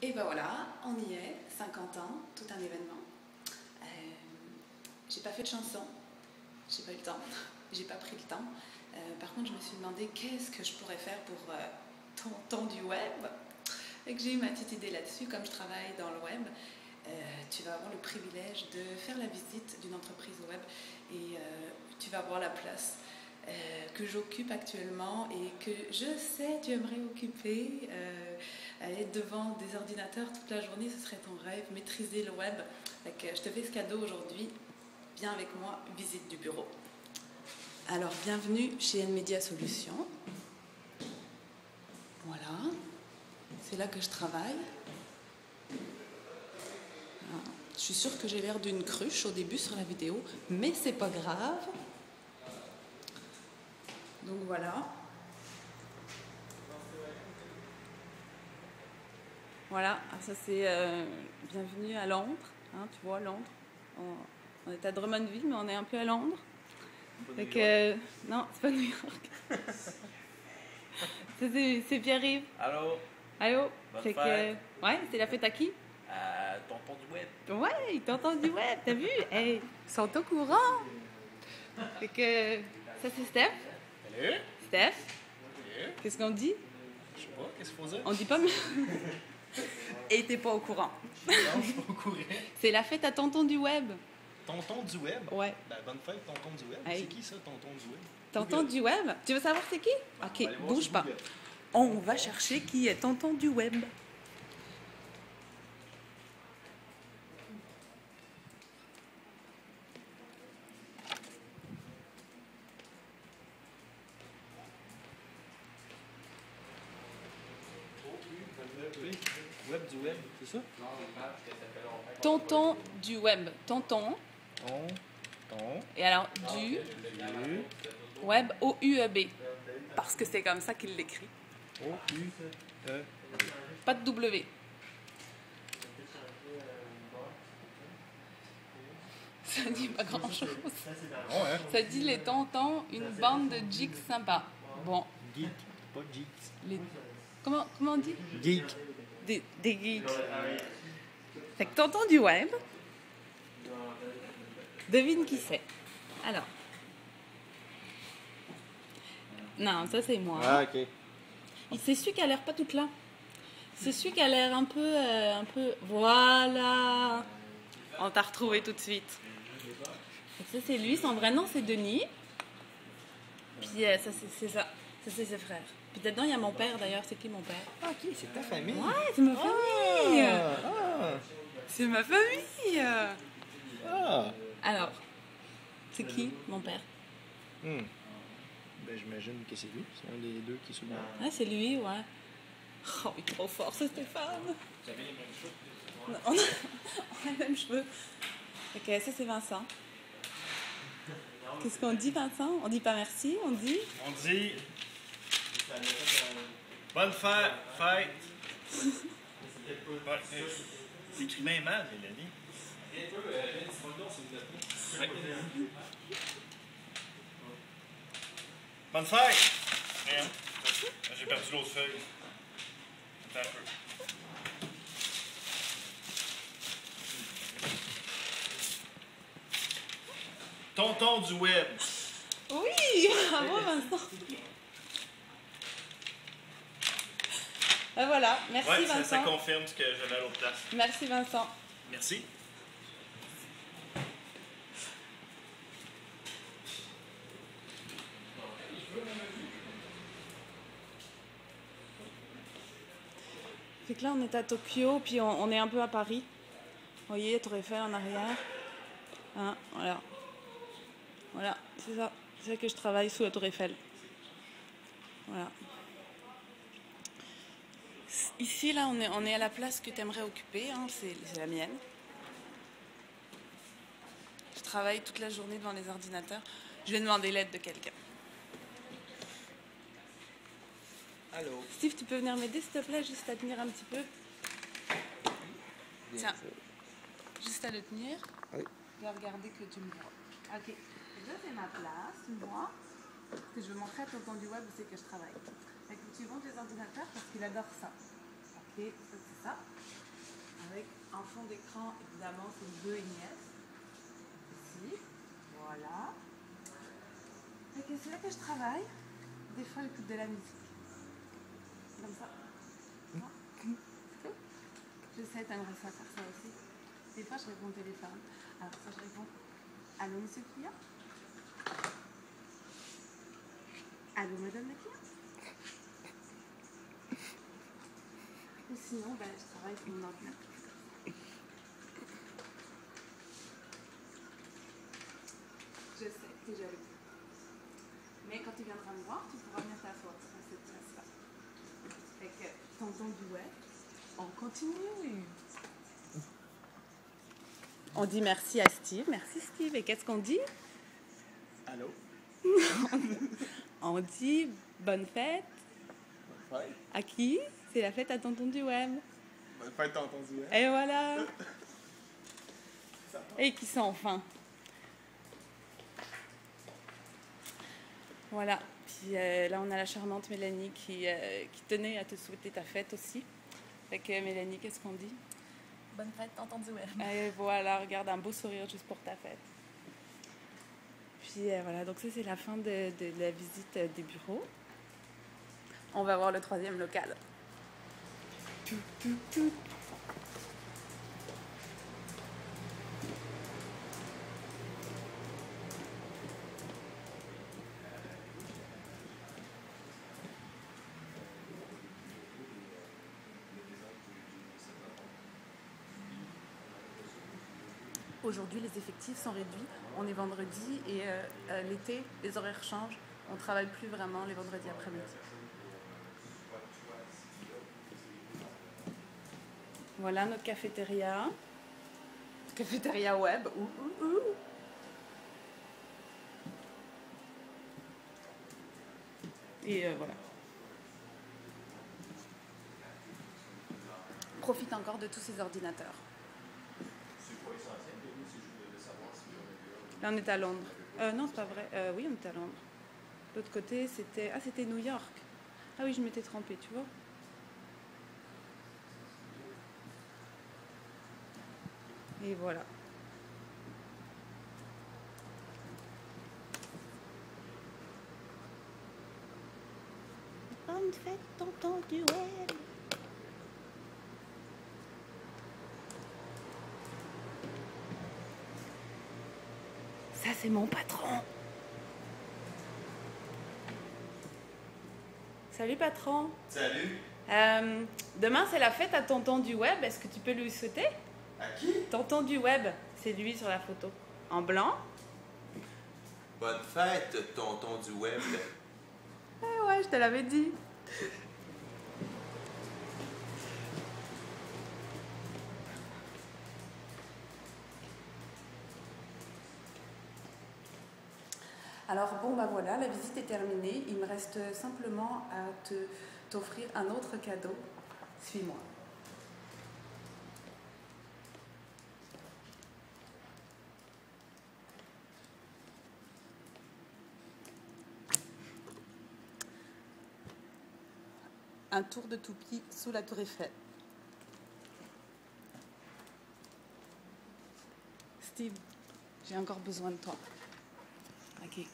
Et ben voilà, on y est, 50 ans, tout un événement. J'ai pas fait de chanson, j'ai pas eu le temps, j'ai pas pris le temps. Par contre, je me suis demandé qu'est-ce que je pourrais faire pour tonton du web. Et que j'ai eu ma petite idée là-dessus, comme je travaille dans le web. Tu vas avoir le privilège de faire la visite d'une entreprise web et tu vas voir la place que j'occupe actuellement et que je sais tu aimerais occuper. Être devant des ordinateurs toute la journée, ce serait ton rêve, maîtriser le web. Donc, je te fais ce cadeau aujourd'hui. Viens avec moi, visite du bureau. Alors, bienvenue chez Nmedia Solutions. Voilà, c'est là que je travaille. Je suis sûre que j'ai l'air d'une cruche au début sur la vidéo, mais c'est pas grave. Donc voilà. Voilà, ça c'est bienvenue à Londres, hein, tu vois Londres. On est à Drummondville, mais on est un peu à Londres. Donc, non, c'est pas New York. c'est Pierre-Yves. Allô? Allô? Bonne Fait fête. que, ouais, c'est la fête à qui? Tonton du web. Ouais, ils t'entendent du web, t'as vu? Hey, ils sont au courant. Fait que, ça c'est Steph. Salut? Steph, Salut? qu'est-ce qu'on dit? Je sais pas, qu'est-ce qu'il faut dire? On dit pas mais... Et t'es pas au courant. Non, je suis pas au courant. C'est la fête à tonton du web. Tonton du web? Ouais. Ben, bonne fête, tonton du web. Hey. C'est qui ça, tonton du web? Tonton du web? Tu veux savoir c'est qui? On va Ok, aller voir bouge sur pas. Google. On va chercher qui est tonton du web. Web du web, c'est ça? Tonton du web. Tonton. Ton. Et alors, du web, O-U-E-B. Parce que c'est comme ça qu'il l'écrit. O-U-E. Pas de W. Ça dit pas grand chose. Oh, hein? Ça dit les tontons, une bande de geeks sympas. Bon, Geek, pas geek. les... comment on dit? Geek. Des geeks. Fait que tonton du web, devine qui c'est. Alors. Non, ça c'est moi. Ah, ok. C'est celui qui a l'air pas toute là. C'est celui qui a l'air un peu... Voilà. On t'a retrouvé tout de suite. Donc ça c'est lui, son vrai nom c'est Denis. Puis ça c'est ça. Ça c'est ses frères. Puis dedans il y a mon père d'ailleurs. C'est qui mon père? Ah, ok, c'est ta famille. Ouais, c'est ma famille. Ah. C'est ma famille. Ah. Alors, c'est qui mon père? Ben, j'imagine que c'est lui. C'est un des deux qui est sur le banc. Ah, c'est lui, ouais. Oh, il est trop fort, ce Stéphane. Vous avez les mêmes cheveux? On a les mêmes cheveux. Ok, ça c'est Vincent. Qu'est-ce qu'on dit, Vincent? On dit pas merci, on dit... On dit. Bonne fête! Fête! C'est écrit bien mal, Mélanie. Bonne fête! Rien. J'ai perdu l'autre feuille. Attends un peu. Tonton du web. Oui, bravo Vincent. Voilà, merci Ouais, Vincent. ça confirme ce que j'avais à l'autre place. Merci Vincent. Merci. Fait que là on est à Tokyo, puis on est un peu à Paris. Vous voyez, Tour Eiffel en arrière. Hein, voilà. Voilà, c'est ça. C'est ça que je travaille sous la Tour Eiffel. Voilà. Ici, là, on est à la place que tu aimerais occuper. Hein, c'est la mienne. Je travaille toute la journée devant les ordinateurs. Je vais demander l'aide de quelqu'un. Allô? Steve, tu peux venir m'aider, s'il te plaît, juste à tenir un petit peu? Tiens, juste à le tenir. Oui. Je vais regarder que tu me vois. Ok. Et là, c'est ma place, tu me vois. Parce que je veux montrer à tonton du web où c'est que je travaille. Fait que tu montes les ordinateurs parce qu'il adore ça. Ok. Et c'est ça. Avec en fond d'écran, évidemment, c'est neveu et nièce. Ici. Voilà. Et c'est là que je travaille. Des fois, j'écoute de la musique. Comme ça. J'essaie, t'aimerais ça faire ça aussi. Des fois, je réponds au téléphone. Alors ça, je réponds. Allô, monsieur le client? Allô, madame la cliente? Ou sinon, ben, je travaille sur mon ordinateur. Je sais, t'es jaloux. Mais quand tu viendras me voir, tu pourras venir t'asseoir à cette place-là. Fait que, tonton du web, on continue. On dit merci à Steve. Merci Steve. Et qu'est-ce qu'on dit? Allô? On dit bonne fête. Bonne fête. À qui? C'est la fête à tonton du web. Bonne fête, tonton du web. Et voilà. Et qui sont enfin. Voilà. Puis là, on a la charmante Mélanie qui tenait à te souhaiter ta fête aussi. Fait que Mélanie, qu'est-ce qu'on dit? Bonne fête, tonton du web. Et voilà, regarde, un beau sourire juste pour ta fête. Puis voilà, donc ça c'est la fin de la visite des bureaux. On va voir le troisième local. Aujourd'hui, les effectifs sont réduits. On est vendredi et l'été, les horaires changent. On ne travaille plus vraiment les vendredis après-midi. Voilà notre cafétéria. Cafétéria web. Et voilà. Profite encore de tous ces ordinateurs. Là, on est à Londres. Non, c'est pas vrai. Oui, on est à Londres. L'autre côté, c'était... Ah, c'était New York. Ah oui, je m'étais trompée, tu vois. Et voilà. Bonne fête, tonton du web. Ça, c'est mon patron. Salut, patron. Salut. Demain, c'est la fête à tonton du web. Est-ce que tu peux lui souhaiter? À qui? Tonton du web, c'est lui sur la photo. En blanc. Bonne fête, tonton du web. Eh ouais, je te l'avais dit. Alors bon, bah voilà, la visite est terminée. Il me reste simplement à t'offrir un autre cadeau. Suis-moi. Un tour de toupie sous la tour Eiffel. Steve, j'ai encore besoin de toi. Ok.